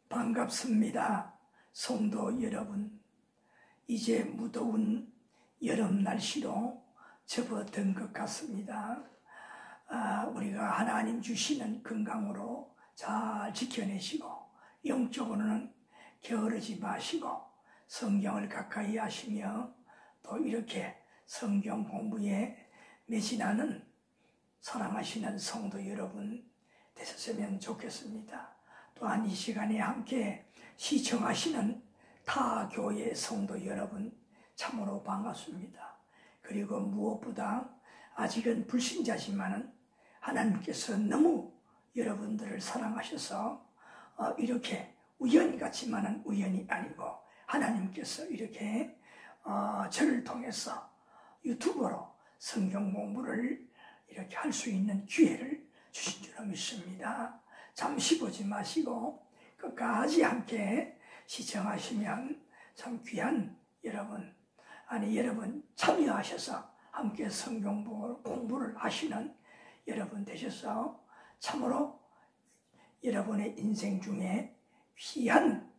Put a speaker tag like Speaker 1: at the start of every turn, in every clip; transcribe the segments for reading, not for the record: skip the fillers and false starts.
Speaker 1: 반갑습니다. 성도 여러분, 이제 무더운 여름 날씨로 접어든 것 같습니다. 우리가 하나님 주시는 건강으로 잘 지켜내시고 영적으로는 게으르지 마시고 성경을 가까이 하시며 또 이렇게 성경 공부에 매진하는 사랑하시는 성도 여러분 되셨으면 좋겠습니다. 또한 이 시간에 함께 시청하시는 타 교회 성도 여러분 참으로 반갑습니다. 그리고 무엇보다 아직은 불신자지만은 하나님께서 너무 여러분들을 사랑하셔서 이렇게 우연히 같지만은 우연이 아니고 하나님께서 이렇게 저를 통해서 유튜브로 성경 공부를 이렇게 할 수 있는 기회를 주신 줄로 믿습니다. 잠시 보지 마시고 끝까지 함께 시청하시면 참 귀한 여러분 참여하셔서 함께 성경 공부를 하시는 여러분 되셔서 참으로 여러분의 인생 중에 귀한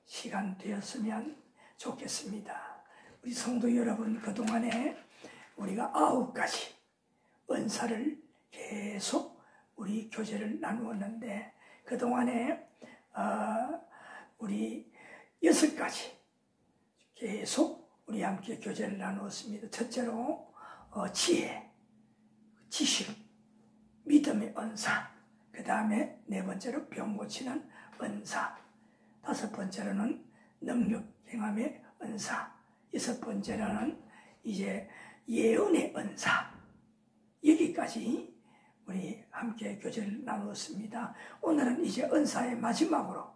Speaker 1: 시간 되었으면 좋겠습니다. 우리 성도 여러분, 그동안에 우리가 9가지 은사를 계속 우리 교제를 나누었는데 그동안에 우리 6가지 계속 우리 함께 교제를 나누었습니다. 첫째로 지혜, 지식, 믿음의 은사, 그 다음에 4번째로 병 고치는 은사, 5번째로는 능력 행함의 은사, 6번째로는 이제 예언의 은사, 여기까지 우리 함께 교제를 나누었습니다. 오늘은 이제 은사의 마지막으로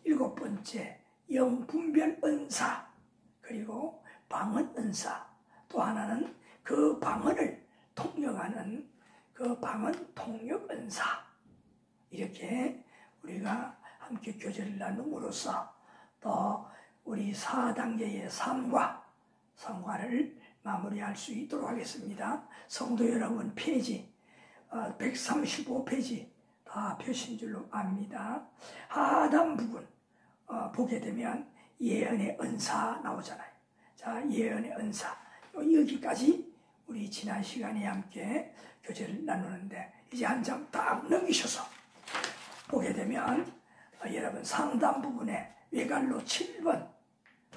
Speaker 1: 7번째 영분별 은사, 그리고 방언 은사, 또 하나는 그 방언을 통역하는 그 방언 통역 은사, 이렇게 우리가 함께 교제를 나눔으로써 또 우리 4단계의 삶과를 마무리할 수 있도록 하겠습니다. 성도 여러분, 페이지 135페이지 다 펴신 줄로 압니다. 하단 부분 보게 되면 예언의 은사 나오잖아요. 자, 예언의 은사, 여기까지 우리 지난 시간에 함께 교제를 나누는데 이제 한 장 딱 넘기셔서 보게 되면 여러분 상단 부분에 외갈로 7번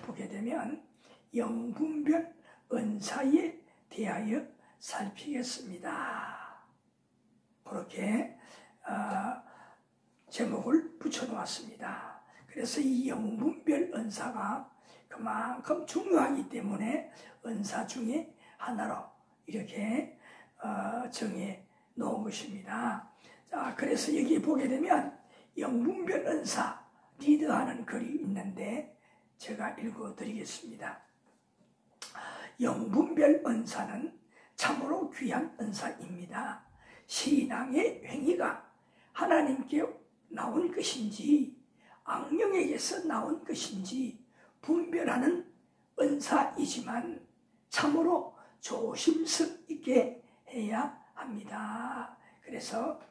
Speaker 1: 보게 되면 영분별 은사에 대하여 살피겠습니다. 그렇게 제목을 붙여놓았습니다. 그래서 이 영분별 은사가 그만큼 중요하기 때문에 은사 중에 하나로 이렇게 정해 놓은 것입니다. 자, 그래서 여기 보게 되면 영분별 은사 리드하는 글이 있는데 제가 읽어드리겠습니다. 영분별 은사는 참으로 귀한 은사입니다. 신앙의 행위가 하나님께 나온 것인지 악령에게서 나온 것인지 분별하는 은사이지만 참으로 조심스럽게 해야 합니다. 그래서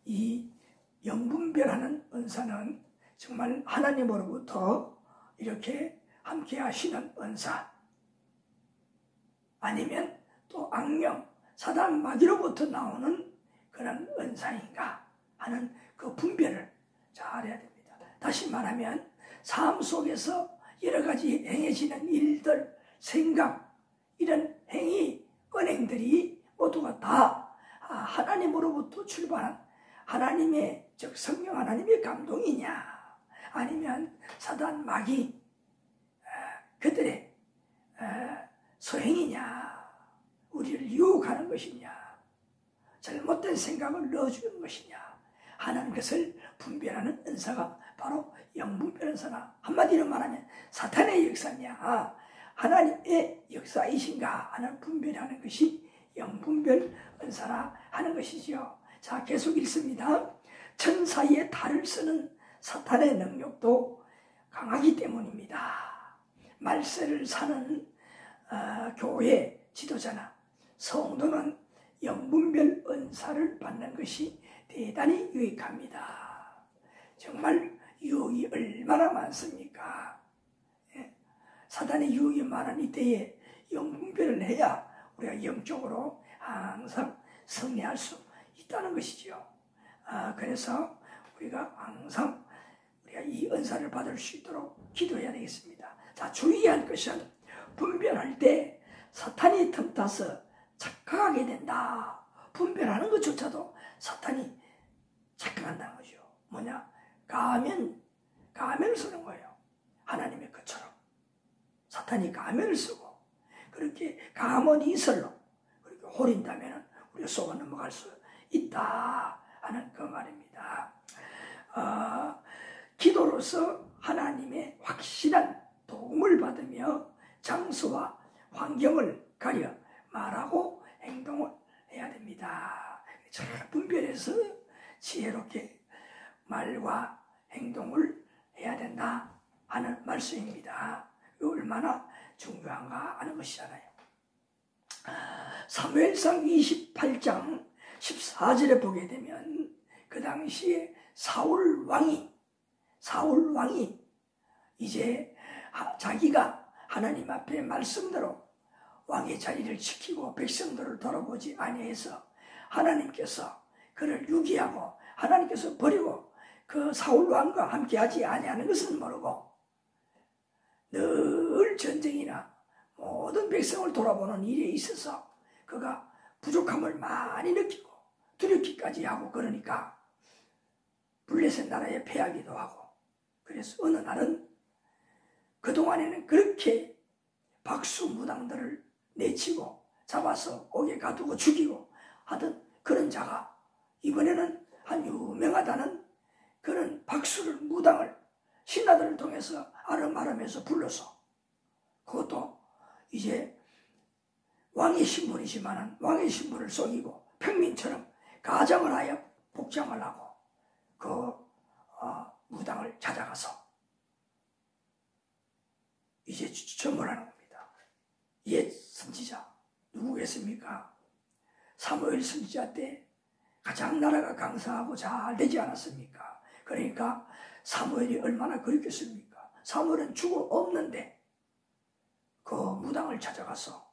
Speaker 1: 이 영분별하는 은사는 정말 하나님으로부터 이렇게 함께 하시는 은사, 아니면 또 악령, 사단 마귀로부터 나오는 그런 은사인가 하는 그 분별을 잘 해야 됩니다. 다시 말하면 삶 속에서 여러 가지 행해지는 일들, 생각, 이런 행위, 은행들이 모두가 다 하나님으로부터 출발한 하나님의, 즉 성령 하나님의 감동이냐, 아니면 사단 마귀 그들의 소행이냐, 우리를 유혹하는 것이냐, 잘못된 생각을 넣어주는 것이냐 하는 것을 분별하는 은사가 바로 영분별 은사나, 한마디로 말하면 사탄의 역사냐 하나님의 역사이신가 하는 분별하는 것이 영분별 은사라 하는 것이지요. 자, 계속 읽습니다. 천사의 탈을 쓰는 사탄의 능력도 강하기 때문입니다. 말세를 사는 교회 지도자나 성도는 영분별 은사를 받는 것이 대단히 유익합니다. 정말 유혹이 얼마나 많습니까? 예. 사단의 유혹이 많은 이때에 영분별을 해야 우리가 영적으로 항상 승리할 수 있다는 것이죠. 그래서 우리가 항상 우리가 이 은사를 받을 수 있도록 기도해야 되겠습니다. 자, 주의할 것은 분별할 때 사탄이 틈타서 착각하게 된다. 분별하는 것조차도 사탄이 착각한다는 거죠. 뭐냐? 가면을 쓰는 거예요. 하나님의 것처럼. 사탄이 가면을 쓰고 그렇게 가문이 이슬로 그렇게 호린다면 우리가 속아 넘어갈 수 있다 하는 그 말입니다. 기도로서 하나님의 확실한 도움을 받으며 장소와 환경을 가려 말하고 행동을 해야 됩니다. 잘 분별해서 지혜롭게 말과 행동을 해야 된다 하는 말씀입니다. 얼마나 중요한가 하는 것이잖아요. 사무엘상 28장 14절에 보게 되면 그 당시에 사울 왕이 이제 자기가 하나님 앞에 말씀대로 왕의 자리를 지키고 백성들을 돌아보지 아니해서 하나님께서 그를 유기하고 하나님께서 버리고 그 사울 왕과 함께하지 아니하는 것은 모르고 늘 전쟁이나 모든 백성을 돌아보는 일에 있어서 그가 부족함을 많이 느끼고 두렵기까지 하고 그러니까 블레셋 나라에 패하기도 하고 그래서 어느 날은 그동안에는 그렇게 박수무당들을 내치고 잡아서 옥에 가두고 죽이고 하던 그런 자가 이번에는 한 유명하다는 그런 박수를 무당을 신하들을 통해서 아름아름해서 불러서 그것도 이제 왕의 신분이지만 왕의 신분을 속이고 평민처럼 가장을 하여 복장을 하고 그 무당을 찾아가서 이제 전문하는 겁니다. 옛 선지자 누구겠습니까? 사무엘 선지자 때 가장 나라가 강성하고 잘 되지 않았습니까? 그러니까 사무엘이 얼마나 그립겠습니까? 사무엘은 죽어 없는데 그 무당을 찾아가서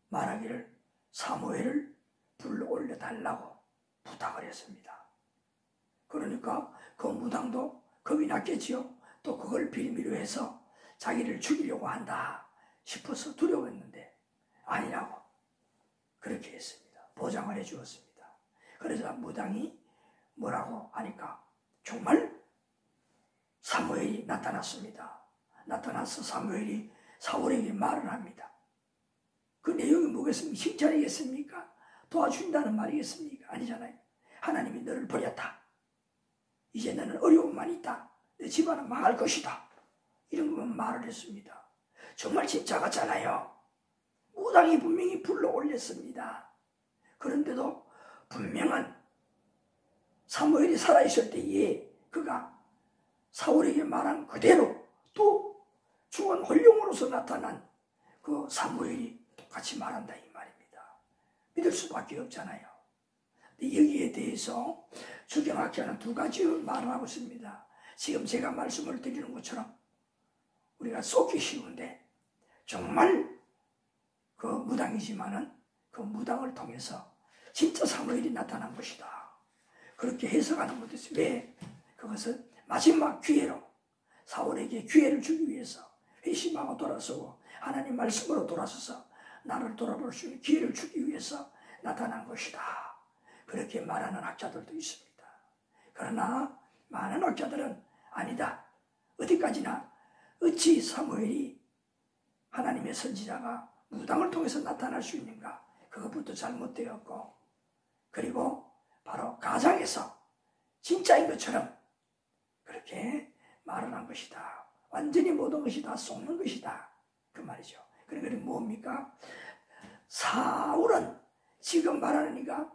Speaker 1: 말하기를 사무엘을 불러 올려달라고 부탁을 했습니다. 그러니까 그 무당도 겁이 났겠지요. 또 그걸 빌미로 해서 자기를 죽이려고 한다 싶어서 두려워했는데 아니라고 그렇게 했습니다. 보장을 해 주었습니다. 그래서 무당이 뭐라고 하니까 정말 사무엘이 나타났습니다. 나타나서 사무엘이 사울에게 말을 합니다. 그 내용이 뭐겠습니까? 칭찬이겠습니까? 도와준다는 말이겠습니까? 아니잖아요. 하나님이 너를 버렸다. 이제 너는 어려움만 있다. 내 집안은 망할 것이다. 이런 것만 말을 했습니다. 정말 진짜 같잖아요. 무당이 분명히 불러 올렸습니다. 그런데도 분명한 사무엘이 살아있을 때에 그가 사울에게 말한 그대로 또 죽은 홀령으로서 나타난 그 사무엘이 같이 말한다 이 말입니다. 믿을 수밖에 없잖아요. 여기에 대해서 주경학자는 두 가지 말을 하고 있습니다. 지금 제가 말씀을 드리는 것처럼 우리가 쏟기 쉬운데 정말 그 무당이지만은 그 무당을 통해서 진짜 사무엘이 나타난 것이다. 그렇게 해석하는 것도 있어요. 왜? 그것은 마지막 기회로 사울에게 기회를 주기 위해서 회심하고 돌아서고 하나님 말씀으로 돌아서서 나를 돌아볼 수 있는 기회를 주기 위해서 나타난 것이다. 그렇게 말하는 학자들도 있습니다. 그러나 많은 학자들은 아니다. 어디까지나 어찌 사무엘이 하나님의 선지자가 무당을 통해서 나타날 수 있는가? 그것부터 잘못되었고 그리고 바로 가장에서 진짜인 것처럼 그렇게 말을 한 것이다. 완전히 모든 것이 다 속는 것이다. 그 말이죠. 그러니까 뭡니까? 사울은 지금 말하니까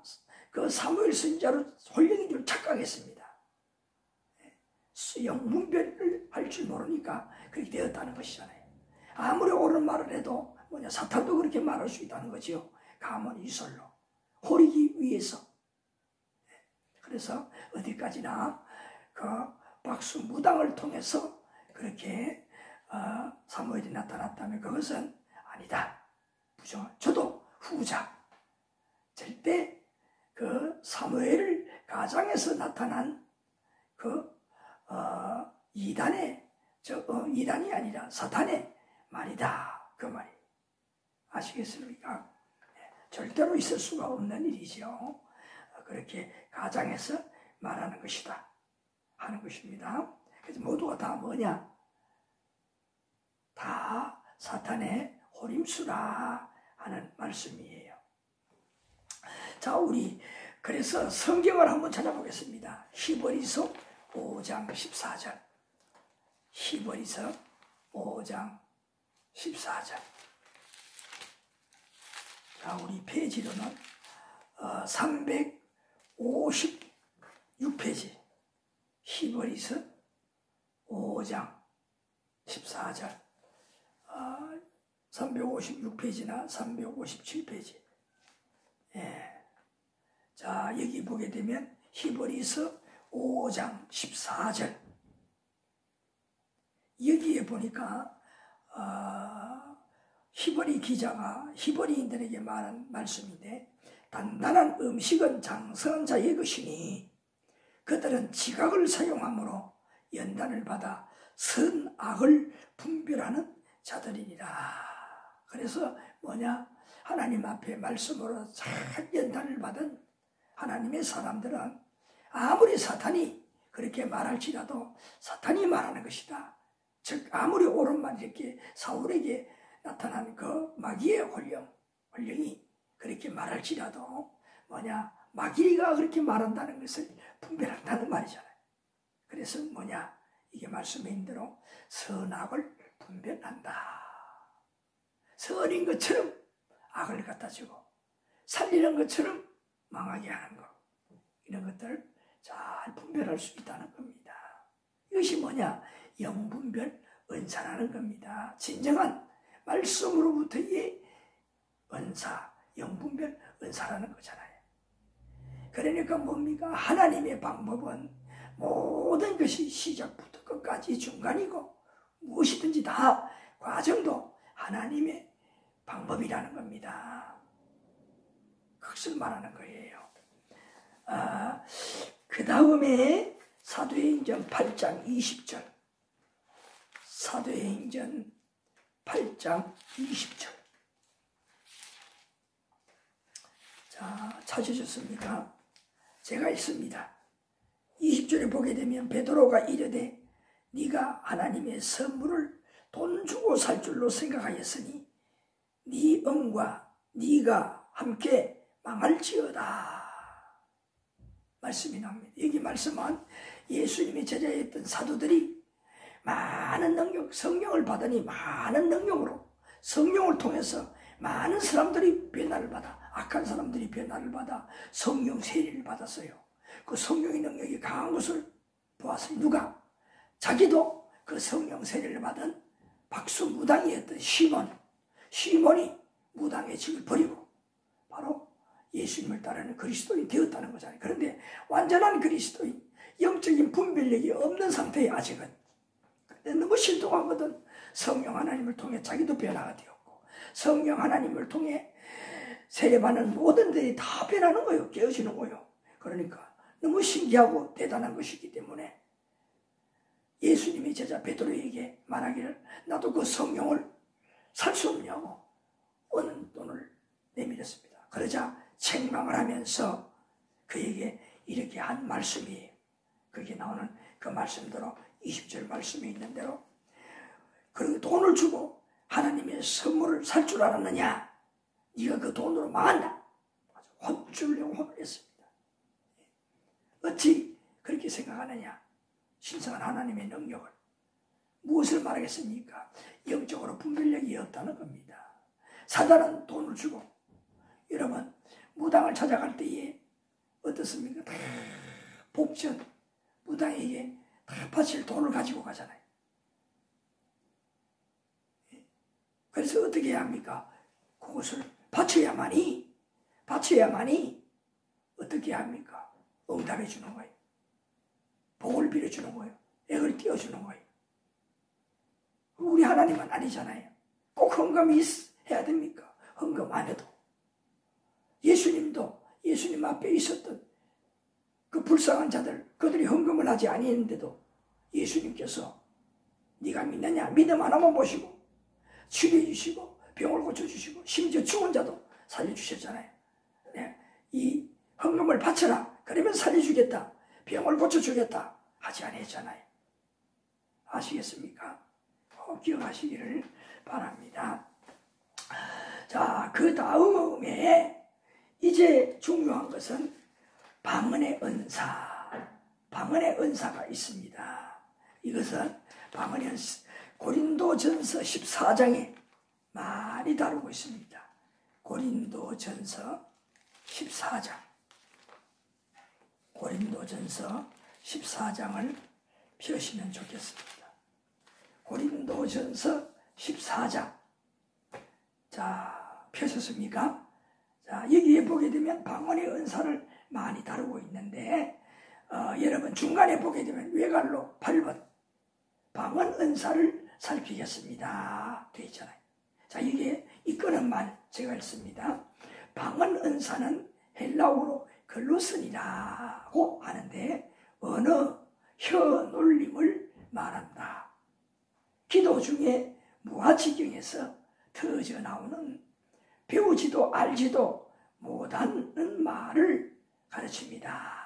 Speaker 1: 그 사무엘 선지자로 홀령인 줄 착각했습니다. 영문별을 할 줄 모르니까 그렇게 되었다는 것이잖아요. 아무리 옳은 말을 해도 사탄도 그렇게 말할 수 있다는 거지요. 가문 이설로 호리기 위해서. 그래서 어디까지나 그 박수 무당을 통해서 그렇게 사무엘이 나타났다면 그것은 아니다. 부정. 저도 후자. 절대 그 사무엘 가정에서 나타난 그 이단이 아니라 사탄의 말이다. 그 말이. 아시겠습니까? 절대로 있을 수가 없는 일이죠. 그렇게 가정에서 말하는 것이다. 하는 것입니다. 그래서 모두가 다 뭐냐? 다 사탄의 호림수라 하는 말씀이에요. 자, 우리 그래서 성경을 한번 찾아보겠습니다. 히브리서 5장 14절. 히브리서 5장 14절. 자, 우리 페이지로는 356페이지. 히브리서 5장 14절. 356페이지나 357페이지. 예. 자, 여기 보게 되면 히브리서 5장 14절. 여기에 보니까 히브리 기자가 히브리인들에게 말한 말씀인데, 단단한 음식은 장성한 자의 것이니 그들은 지각을 사용함으로 연단을 받아 선악을 분별하는 자들이니라. 그래서 뭐냐? 하나님 앞에 말씀으로 잘 연단을 받은 하나님의 사람들은 아무리 사탄이 그렇게 말할지라도 사탄이 말하는 것이다. 즉 아무리 옳은 말 이렇게 사울에게 나타난 그 마귀의 혼령이 그렇게 말할지라도 뭐냐? 마귀가 그렇게 말한다는 것을 분별한다는 말이잖아요. 그래서 뭐냐? 이게 말씀에 있는 대로 선악을 분별한다. 선인 것처럼 악을 갖다 주고 살리는 것처럼 망하게 하는 것, 이런 것들을 잘 분별할 수 있다는 겁니다. 이것이 뭐냐? 영분별 은사라는 겁니다. 진정한 말씀으로부터의 은사, 영분별 은사라는 거잖아요. 그러니까 뭡니까? 하나님의 방법은 모든 것이 시작부터 끝까지 중간이고 무엇이든지 다 과정도 하나님의 방법이라는 겁니다. 그것을 말하는 거예요. 그 다음에 사도행전 8장 20절. 사도행전 8장 20절. 자, 찾으셨습니까? 제가 읽습니다. 20절에 보게 되면 베드로가 이르되 네가 하나님의 선물을 돈 주고 살 줄로 생각하였으니 네 영과 네가 함께 망할지어다. 말씀이 나옵니다. 여기 말씀은 예수님의 제자였던 사도들이 많은 능력, 성령을 받으니 많은 능력으로 성령을 통해서 많은 사람들이 변화를 받아, 악한 사람들이 변화를 받아 성령 세례를 받았어요. 그 성령의 능력이 강한 것을 보았어요. 누가? 자기도 그 성령 세례를 받은 박수 무당이었던 시몬이 무당의 직을 버리고 바로 예수님을 따르는 그리스도인이 되었다는 거잖아요. 그런데 완전한 그리스도인, 영적인 분별력이 없는 상태에 아직은. 근데 너무 신통하거든. 성령 하나님을 통해 자기도 변화가 되었고 성령 하나님을 통해 세례받는 모든 들이 다 변하는 거예요. 깨어지는 거예요. 그러니까 너무 신기하고 대단한 것이기 때문에 예수님이 제자 베드로에게 말하기를 나도 그 성령을 살 수 없냐고 어느 돈을 내밀었습니다. 그러자 책망을 하면서 그에게 이렇게 한 말씀이에요. 거기에 나오는 그 말씀대로 20절 말씀에 있는 대로 그리고 돈을 주고 하나님의 선물을 살 줄 알았느냐? 네가 그 돈으로 망한다. 혼쭐내고 혼을 했습니다. 어찌 그렇게 생각하느냐? 신성한 하나님의 능력을. 무엇을 말하겠습니까? 영적으로 분별력이 없다는 겁니다. 사단은 돈을 주고 여러분 무당을 찾아갈 때에 어떻습니까? 다 복전 무당에게 다 바칠 돈을 가지고 가잖아요. 그래서 어떻게 해야 합니까? 그것을 바쳐야만이 어떻게 합니까? 응답해 주는 거예요. 복을 빌어주는 거예요. 액을 띄워주는 거예요. 우리 하나님은 아니잖아요. 꼭 헌금이 해야 됩니까? 헌금 안 해도. 예수님도 예수님 앞에 있었던 그 불쌍한 자들, 그들이 헌금을 하지 아니했는데도 예수님께서 네가 믿느냐? 믿음 하나만 보시고 치료해 주시고 병을 고쳐주시고 심지어 죽은 자도 살려주셨잖아요. 네. 이 헌금을 바쳐라. 그러면 살려주겠다. 병을 고쳐주겠다. 하지 아니했잖아요. 아시겠습니까? 기억하시기를 바랍니다. 자, 그 다음에 이제 중요한 것은 방언의 은사. 방언의 은사가 있습니다. 이것은 방언의 은사, 고린도전서 14장에 많이 다루고 있습니다. 고린도전서 14장. 고린도전서 14장을 펴시면 좋겠습니다. 고린도전서 14장. 자, 펴셨습니까? 자, 여기에 보게 되면 방언의 은사를 많이 다루고 있는데, 여러분 중간에 보게 되면 외갈로 8번 방언 은사를 살피겠습니다. 되어 있잖아요. 자, 이게 이끄는 말 제가 읽습니다. 방언 은사는 헬라어로 글로슨이라고 하는데 언어, 혀 놀림을 말한다. 기도 중에 무아지경에서 터져 나오는 배우지도 알지도 못하는 말을 가르칩니다.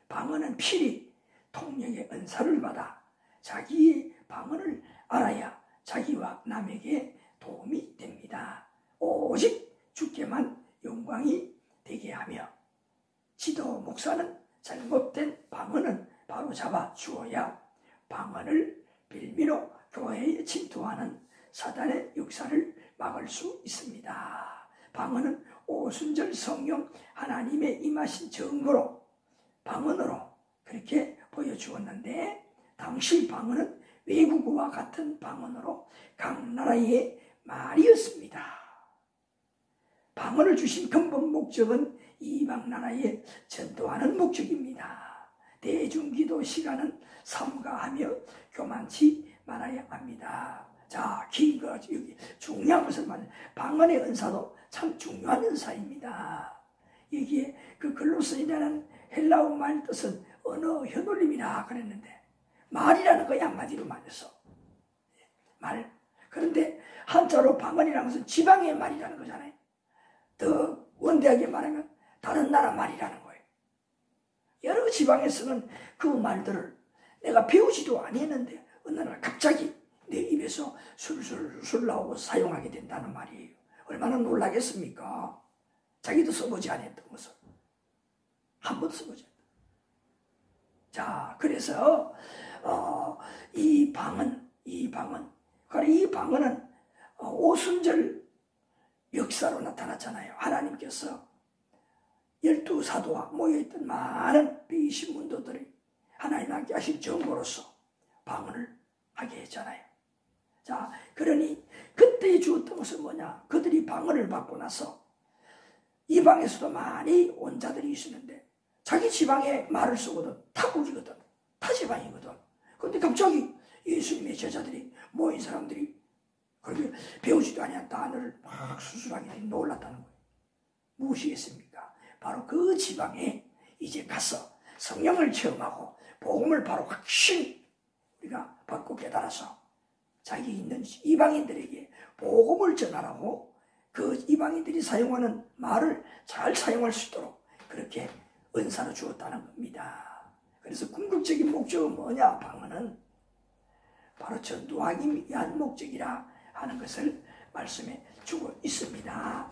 Speaker 1: 방언은 필히 통역의 은사를 받아 자기의 방언을 알아야 자기와 남에게 도움이 됩니다. 오직 주께만 영광이 되게 하며 지도 목사는 잘못된 방언은 바로 잡아 주어야 방언을 빌미로 교회에 침투하는 사단의 역사를 막을 수 있습니다. 방언은 오순절 성령 하나님의 임하신 증거로 방언으로 그렇게 보여주었는데 당시 방언은 외국어와 같은 방언으로 각 나라의 말이었습니다. 방언을 주신 근본 목적은 이방 나라에 전도하는 목적입니다. 대중기도 시간은 삼가하며 교만치 말아야 합니다. 자, 긴 거 여기 중요한 것을 말해. 방언의 은사도 참 중요한 은사입니다. 여기에 그 글로슨이라는 헬라어 말 뜻은 언어 혀놀림이라 그랬는데 말이라는 거야 한마디로 말해서 말. 그런데 한자로 방언이라는 것은 지방의 말이라는 거잖아요. 더 원대하게 말하면 다른 나라 말이라는 거예요. 여러 지방에 쓰는 그 말들을 내가 배우지도 아니했는데 어느 날 갑자기 내 입에서 술술 나오고 사용하게 된다는 말이에요. 얼마나 놀라겠습니까? 자기도 써보지 않았던 것을 한 번도 써보지 않았다. 자, 그래서 이 방언은 오순절 역사로 나타났잖아요. 하나님께서 12사도와 모여있던 많은 120문도들이 하나님 함께 하신 정보로서 방언을 하게 했잖아요. 자, 그러니 그때 주었던 것은 뭐냐? 그들이 방언을 받고 나서 이방에서도 많이 온 자들이 있었는데 자기 지방에 말을 쓰거든. 타국이거든. 타 지방이거든. 그런데 갑자기 예수님의 제자들이 모인 사람들이 그렇게 배우지도 아니한 단어를 막 수술하게 놀랐다는 거예요. 무엇이겠습니까? 바로 그 지방에 이제 가서 성령을 체험하고 복음을 바로 확실히 우리가 받고 깨달아서 자기 있는 이방인들에게 복음을 전하라고 그 이방인들이 사용하는 말을 잘 사용할 수 있도록 그렇게 은사로 주었다는 겁니다. 그래서 궁극적인 목적은 뭐냐? 방언은 바로 전도하기 위한 목적이라 하는 것을 말씀해 주고 있습니다.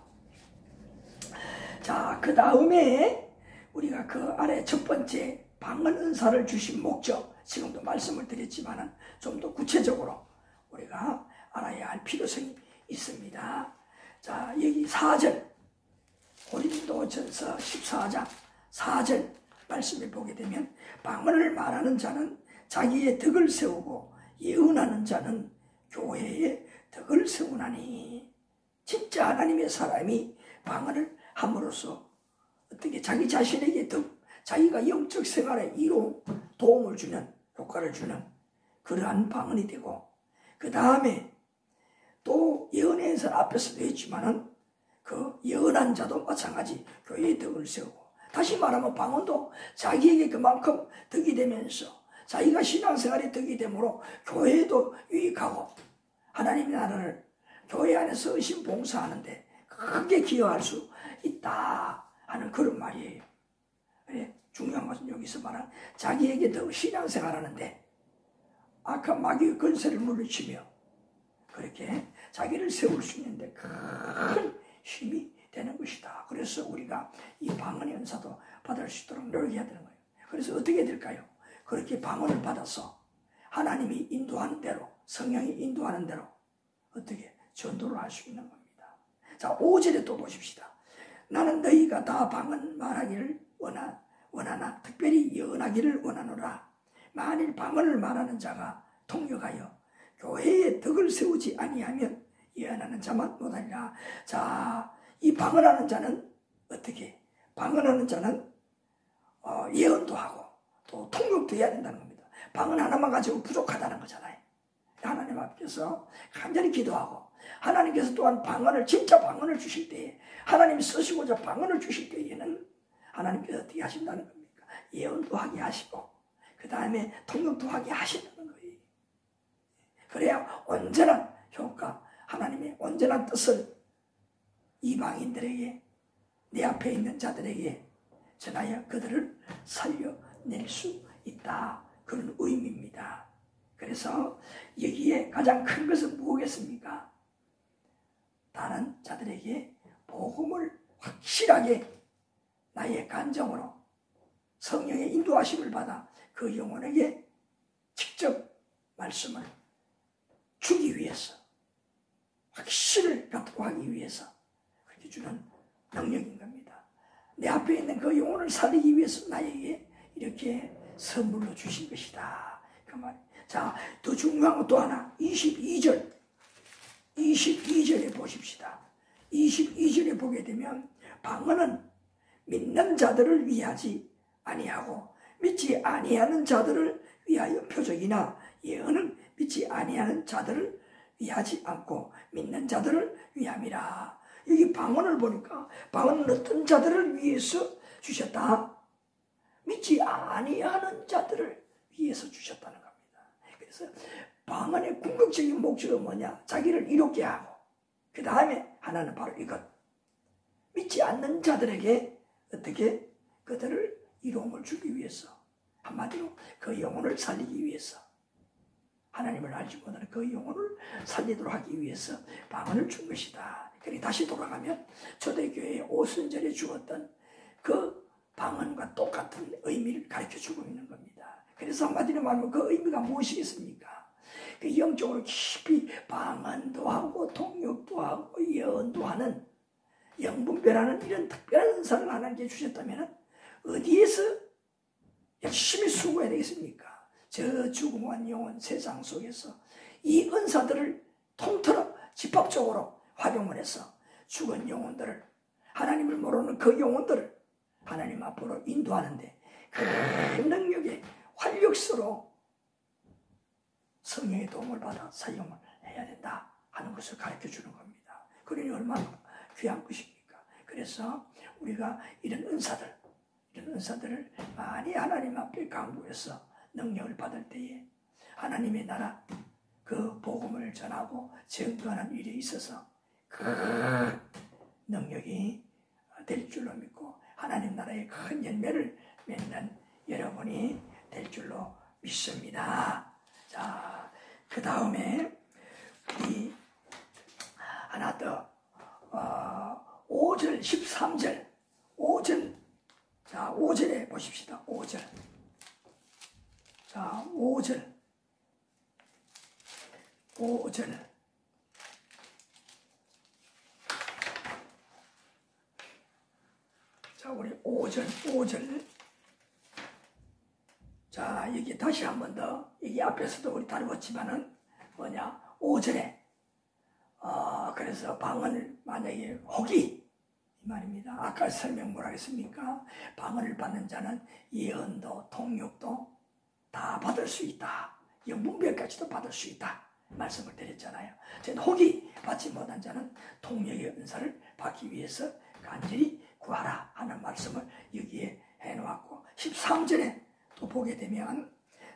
Speaker 1: 자, 그 다음에 우리가 그 아래 첫 번째 방언 은사를 주신 목적, 지금도 말씀을 드렸지만 좀 더 구체적으로 우리가 알아야 할 필요성이 있습니다. 자, 여기 4절 고린도전서 14장 4절 말씀을 보게 되면 방언을 말하는 자는 자기의 덕을 세우고 예언하는 자는 교회의 덕을 세우나니. 진짜 하나님의 사람이 방언을 함으로써 어떻게 자기 자신에게 자기가 영적 생활에 이로 도움을 주는, 효과를 주는 그러한 방언이 되고, 그 다음에 또 예언의 은사 앞에서도 했지만은 그 예언한 자도 마찬가지 교회의 덕을 세우고, 다시 말하면 방언도 자기에게 그만큼 덕이 되면서 자기가 신앙생활에 덕이 되므로 교회에도 유익하고 하나님의 나라를 교회 안에서 의심 봉사하는데 크게 기여할 수 있다 하는 그런 말이에요. 중요한 것은 여기서 말한 자기에게 더 신앙생활하는데 악한 마귀의 권세를 물리치며 그렇게 자기를 세울 수 있는데 큰 힘이 되는 것이다. 그래서 우리가 이 방언의 은사도 받을 수 있도록 노력해야 되는 거예요. 그래서 어떻게 될까요? 그렇게 방언을 받아서 하나님이 인도하는 대로, 성령이 인도하는 대로 어떻게 전도를 할 수 있는 겁니다. 자, 5절에 또 보십시다. 나는 너희가 다 방언 말하기를 원하나 특별히 예언하기를 원하노라. 만일 방언을 말하는 자가 통역하여 교회에 덕을 세우지 아니하면 예언하는 자만 못하리라. 자, 이 방언하는 자는 어떻게? 방언하는 자는 예언도 하고 또 통역도 해야 된다는 겁니다. 방언 하나만 가지고 부족하다는 거잖아요. 하나님 앞에서 간절히 기도하고 하나님께서 또한 방언을, 진짜 방언을 주실 때에, 하나님이 쓰시고자 방언을 주실 때에는 하나님께서 어떻게 하신다는 겁니까? 예언도 하게 하시고 그 다음에 통역도 하게 하신다는 거예요. 그래야 온전한 효과, 하나님의 온전한 뜻을 이방인들에게, 내 앞에 있는 자들에게 전하여 그들을 살려낼 수 있다. 그런 의미입니다. 그래서 여기에 가장 큰 것은 무엇겠습니까? 다른 자들에게 복음을 확실하게 나의 간정으로 성령의 인도하심을 받아 그 영혼에게 직접 말씀을 주기 위해서, 확신을 갖고 하기 위해서 그렇게 주는 능력인 겁니다. 내 앞에 있는 그 영혼을 살리기 위해서 나에게 이렇게 선물로 주신 것이다. 그 말. 자, 더 중요한 것 또 하나, 22절에 보십시다. 22절에 보게 되면 방언은 믿는 자들을 위하지 아니하고 믿지 아니하는 자들을 위하여 표적이나 예언은 믿지 아니하는 자들을 위하지 않고 믿는 자들을 위함이라. 여기 방언을 보니까 방언은 어떤 자들을 위해서 주셨다? 믿지 아니하는 자들을 위해서 주셨다는 겁니다. 그래서 방언의 궁극적인 목적은 뭐냐? 자기를 이롭게 하고 그 다음에 하나는 바로 이것, 믿지 않는 자들에게 어떻게 그들을 이로움을 주기 위해서, 한마디로 그 영혼을 살리기 위해서, 하나님을 알지 못하는 그 영혼을 살리도록 하기 위해서 방언을 준 것이다. 그러니 다시 돌아가면 초대교회의 오순절에 주었던 그 방언과 똑같은 의미를 가르쳐주고 있는 겁니다. 그래서 한마디로 말하면 그 의미가 무엇이겠습니까? 그 영적으로 깊이 방언도 하고 통역도 하고 예언도 하는, 영분별하는 이런 특별한 은사를 하나님께 주셨다면 어디에서 열심히 수고해야 되겠습니까? 저 죽음한 영혼 세상 속에서 이 은사들을 통틀어 집합적으로 활용을 해서 죽은 영혼들을, 하나님을 모르는 그 영혼들을 하나님 앞으로 인도하는데 그 능력의 활력소로 성령의 도움을 받아 사용을 해야 된다 하는 것을 가르쳐주는 겁니다. 그러니 얼마나 귀한 것입니까? 그래서 우리가 이런 은사들을 많이 하나님 앞에 강구해서 능력을 받을 때에 하나님의 나라 그 복음을 전하고 증거하는 일에 있어서 그 능력이 될 줄로 믿고 하나님 나라의 큰 열매를 맺는 여러분이 될 줄로 믿습니다. 자, 그 다음에 이 하나 더 5절 13절 5절, 자 5절에 보십시다. 5절, 자 5절 자 우리 5절 자 여기 다시 한 번 더, 여기 앞에서도 우리 다루었지만은 뭐냐, 5절에 그래서 방언을 만약에 혹이 이 말입니다. 아까 설명 뭐라 했습니까? 방언을 받는 자는 예언도 통역도 다 받을 수 있다. 영분별까지도 받을 수 있다. 말씀을 드렸잖아요. 저는 혹이 받지 못한 자는 통역의 은사를 받기 위해서 간절히 구하라 하는 말씀을 여기에 해놓았고 13절에 또 보게 되면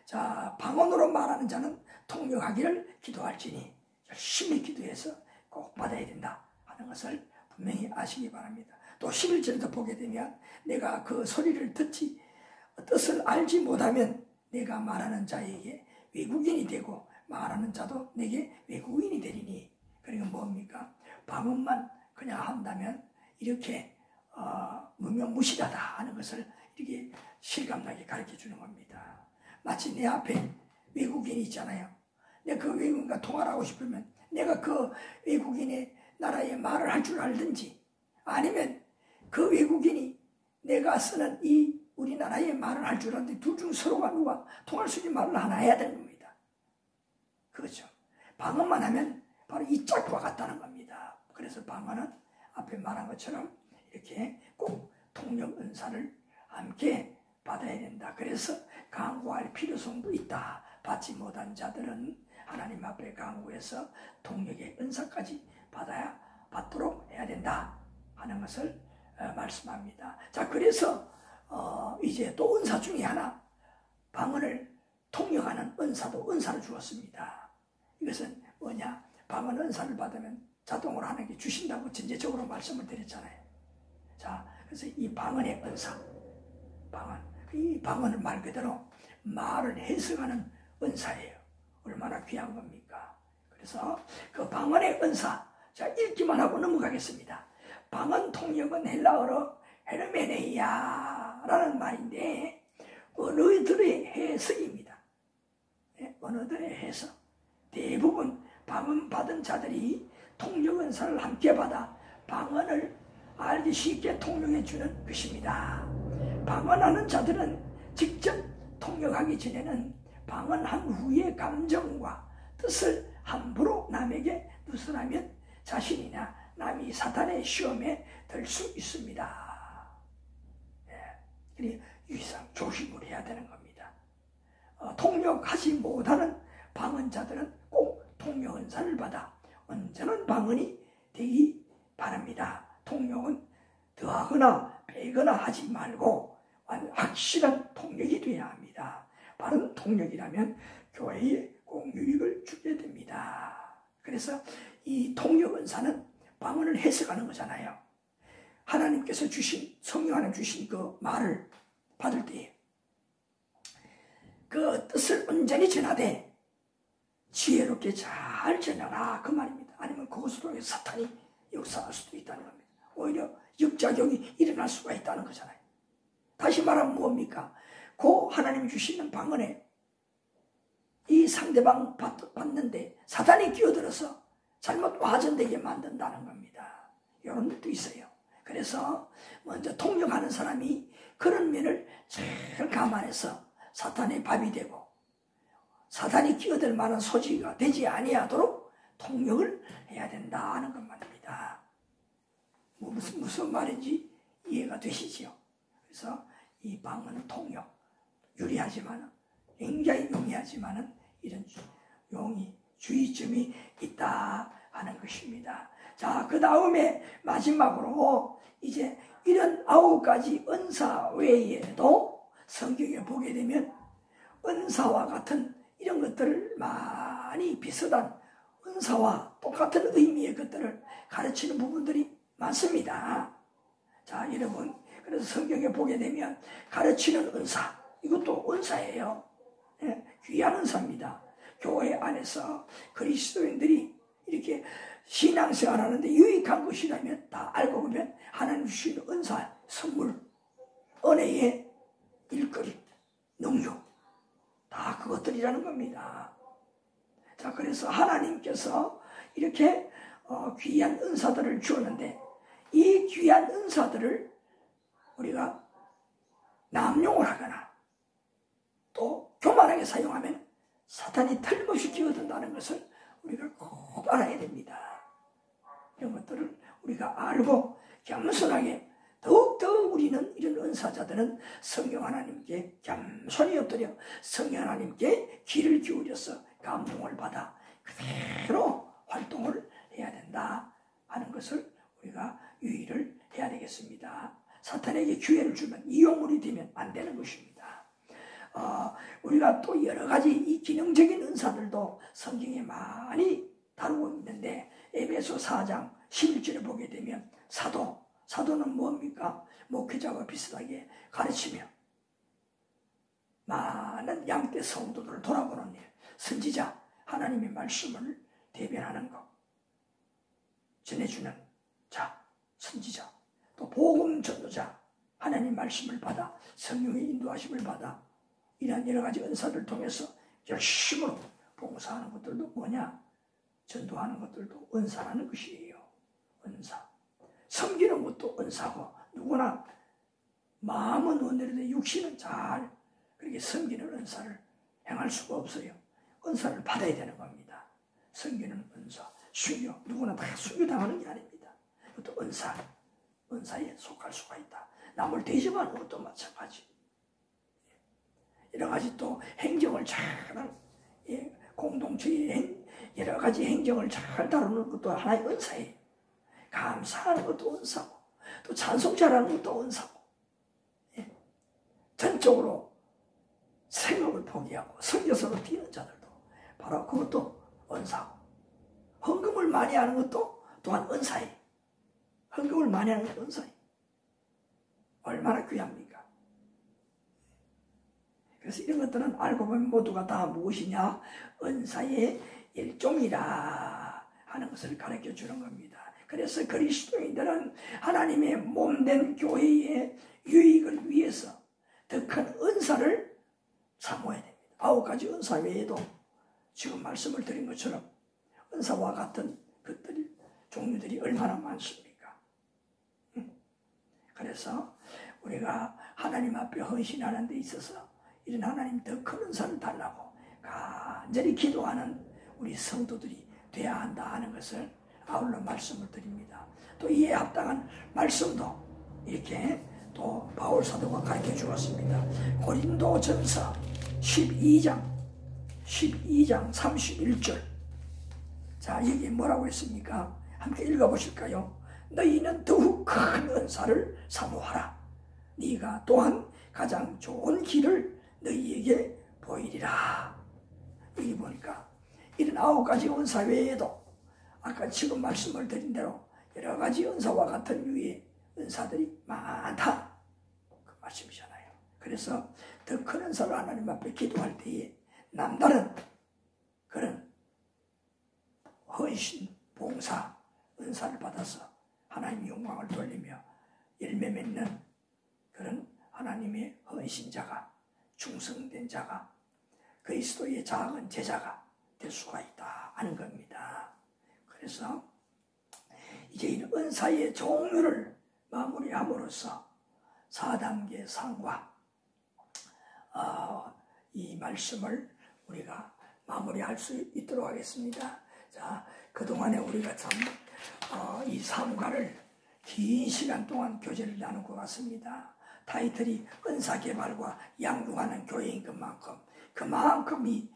Speaker 1: 자 방언으로 말하는 자는 통역하기를 기도할지니 열심히 기도해서 꼭 받아야 된다 하는 것을 분명히 아시기 바랍니다. 또 11절에도 보게 되면 내가 그 소리를 듣지 뜻을 알지 못하면 내가 말하는 자에게 외국인이 되고 말하는 자도 내게 외국인이 되리니 그러니까 뭡니까? 방언만 그냥 한다면 이렇게 무명무실하다 하는 것을 이렇게 실감나게 가르쳐 주는 겁니다. 마치 내 앞에 외국인이 있잖아요. 내가 그 외국인과 통화를 하고 싶으면 내가 그 외국인의 나라의 말을 할 줄 알든지 아니면 그 외국인이 내가 쓰는 이 우리나라의 말을 할 줄 알는데 둘 중 서로가 누가 통할 수 있는 말을 하나 해야 되는 겁니다. 그렇죠. 방언만 하면 바로 이 짝과 같다는 겁니다. 그래서 방언은 앞에 말한 것처럼 이렇게 꼭 통역 은사를 함께 받아야 된다. 그래서 강구할 필요성도 있다. 받지 못한 자들은 하나님 앞에 강구해서 통역의 은사까지 받도록 해야 된다 하는 것을 말씀합니다. 자, 그래서 이제 또 은사 중에 하나 방언을 통역하는 은사를 주었습니다. 이것은 뭐냐? 방언 은사를 받으면 자동으로 하나님께 주신다고 전제적으로 말씀을 드렸잖아요. 자, 그래서 이 방언의 은사, 이 방언은 말 그대로 말을 해석하는 은사예요. 얼마나 귀한 겁니까? 그래서 그 방언의 은사, 자, 읽기만 하고 넘어가겠습니다. 방언 통역은 헬라어로 헤르메네이아라는 말인데 언어들의 해석입니다. 언어들의 해석. 대부분 방언 받은 자들이 통역 은사를 함께 받아 방언을 알기 쉽게 통역해 주는 것입니다. 방언하는 자들은 직접 통역하기 전에는 방언한 후의 감정과 뜻을 함부로 남에게 누설하면 자신이나 남이 사탄의 시험에 들 수 있습니다. 그래서 유의상 조심을 해야 되는 겁니다. 통역하지 못하는 방언자들은 꼭 통역 은사를 받아 언제는 방언이 되기 바랍니다. 통역은 더하거나 빼거나 하지 말고 확실한 통역이 되어야 합니다. 바른 통역이라면 교회에 꼭 유익을 주게 됩니다. 그래서 이 통역 은사는 방언을 해석하는 거잖아요. 하나님께서 주신, 성령 하나님 주신 그 말을 받을 때 그 뜻을 온전히 전하되 지혜롭게 잘 전하라 그 말입니다. 아니면 그것으로 사탄이 역사할 수도 있다는 겁니다. 오히려 역작용이 일어날 수가 있다는 거잖아요. 다시 말하면 뭡니까? 그 하나님이 주시는 방언에 이 상대방 받는데 사탄이 끼어들어서 잘못 와전되게 만든다는 겁니다. 이런 것도 있어요. 그래서 먼저 통역하는 사람이 그런 면을 잘 감안해서 사탄의 밥이 되고 사탄이 끼어들 만한 소지가 되지 아니하도록 통역을 해야 된다는 것 말입니다. 무슨 말인지 이해가 되시죠? 그래서 이 방언 통역 유리하지만 굉장히 용이하지만은 이런 주의점이 있다 하는 것입니다. 자, 그 다음에 마지막으로 이제 이런 9가지 은사 외에도 성경에 보게 되면 은사와 같은 이런 것들을 많이 비슷한 은사와 똑같은 의미의 것들을 가르치는 부분들이 많습니다. 자, 여러분, 그래서 성경에 보게 되면 가르치는 은사, 이것도 은사예요. 귀한 은사입니다. 교회 안에서 그리스도인들이 이렇게 신앙생활 하는데 유익한 것이라면 다 알고 보면 하나님 주시는 은사, 선물, 은혜의 일거리, 능력, 다 그것들이라는 겁니다. 자, 그래서 하나님께서 이렇게 귀한 은사들을 주었는데 이 귀한 은사들을 우리가 남용을 하거나 또 교만하게 사용하면 사탄이 틀림없이 끼어든다는 것을 우리가 꼭 알아야 됩니다. 이런 것들을 우리가 알고 겸손하게 더욱더 우리는 이런 은사자들은 성령 하나님께 겸손히 엎드려 성령 하나님께 귀를 기울여서 감동을 받아 그대로 활동을 해야 된다 하는 것을 우리가 유의를 해야 되겠습니다. 사탄에게 기회를 주면 이용물이 되면 안 되는 것입니다. 우리가 또 여러 가지 이 기능적인 은사들도 성경에 많이 다루고 있는데 에베소 4장 11절에 보게 되면 사도는 뭡니까? 목회자와 비슷하게 가르치며 많은 양떼 성도들을 돌아보는 일, 선지자 하나님의 말씀을 대변하는 것, 전해주는 자, 선지자, 또 복음 전도자, 하나님 말씀을 받아 성령의 인도하심을 받아 이러한 여러 가지 은사를 통해서 열심으로 봉사하는 것들도 뭐냐? 전도하는 것들도 은사라는 것이에요. 은사. 섬기는 것도 은사고 누구나 마음은 원대로되 육신은 잘 그렇게 섬기는 은사를 행할 수가 없어요. 은사를 받아야 되는 겁니다. 섬기는 은사, 수요, 누구나 다 수요당하는 게 아닙니다. 그것도 은사에 속할 수가 있다. 남을 대접하는 것도 마찬가지. 여러 가지 또 행정을 잘하는 공동체의 여러 가지 행정을 잘 다루는 것도 하나의 은사예요. 감사하는 것도 은사고 또 찬송 잘하는 것도 은사고 전적으로 생업을 포기하고 성교서로 뛰는 자들도 바로 그것도 은사고 헌금을 많이 하는 것도 또한 은사예요. 헌금을 많이 하는 것도 은사예요. 얼마나 귀합니까? 그래서 이런 것들은 알고 보면 모두가 다 무엇이냐? 은사의 일종이라 하는 것을 가르쳐 주는 겁니다. 그래서 그리스도인들은 하나님의 몸된 교회의 유익을 위해서 더 큰 은사를 사모해야 됩니다. 9가지 은사 외에도 지금 말씀을 드린 것처럼 은사와 같은 것들이 종류들이 얼마나 많습니까? 그래서 우리가 하나님 앞에 헌신하는 데 있어서 이런 하나님 더 큰 은사를 달라고 간절히 기도하는 우리 성도들이 돼야 한다 하는 것을 아울러 말씀을 드립니다. 또 이에 합당한 말씀도 이렇게 또 바울 사도가 가르쳐 주었습니다. 고린도전서 12장 31절. 자, 여기 뭐라고 했습니까? 함께 읽어보실까요? 너희는 더욱 큰 은사를 사모하라. 네가 또한 가장 좋은 길을 너희에게 보이리라. 여기 보니까 이런 9가지 은사 외에도 아까 지금 말씀을 드린 대로 여러 가지 은사와 같은 유의 은사들이 많다. 그 말씀이잖아요. 그래서 더 큰 은사를 하나님 앞에 기도할 때에 남다른 그런 헌신, 봉사, 은사를 받아서 하나님의 영광을 돌리며 열매 맺는 그런 하나님의 헌신자가, 충성된 자가, 그리스도의 작은 제자가 될 수가 있다 하는 겁니다. 그래서 이제 이 은사의 종류를 마무리함으로써 4단계 상과 이 말씀을 우리가 마무리할 수 있도록 하겠습니다. 자, 그동안에 우리가 참 이 상과를 긴 시간 동안 교제를 나눈 것 같습니다. 타이틀이 은사 개발과 양육하는 교회인 그만큼 이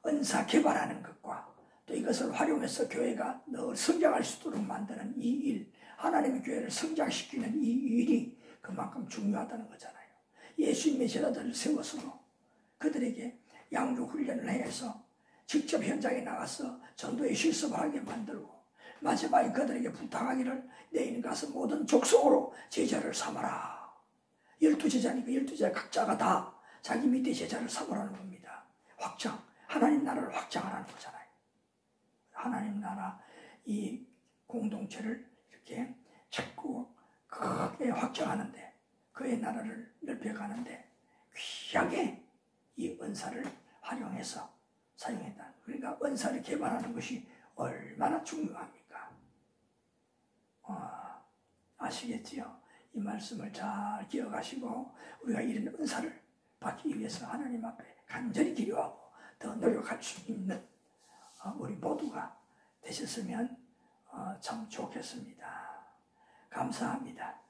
Speaker 1: 은사 개발하는 것과 또 이것을 활용해서 교회가 늘 성장할 수 있도록 만드는 이 일, 하나님의 교회를 성장시키는 이 일이 그만큼 중요하다는 거잖아요. 예수님의 제자들을 세워서도 그들에게 양육 훈련을 해서 직접 현장에 나가서 전도에 실습하게 만들고 마지막에 그들에게 부탁하기를 너희는 가서 모든 족속으로 제자를 삼아라. 12제자니까 12제자 각자가 다 자기 밑에 제자를 삼으라는 겁니다. 확장, 하나님 나라를 확장하라는 거잖아요. 하나님 나라 이 공동체를 이렇게 자꾸 크게 확장하는데 그의 나라를 넓혀가는데 귀하게 이 은사를 활용해서 사용했다. 그러니까 은사를 개발하는 것이 얼마나 중요합니까? 아시겠지요? 이 말씀을 잘 기억하시고 우리가 이런 은사를 받기 위해서 하나님 앞에 간절히 기도하고 더 노력할 수 있는 우리 모두가 되셨으면 참 좋겠습니다. 감사합니다.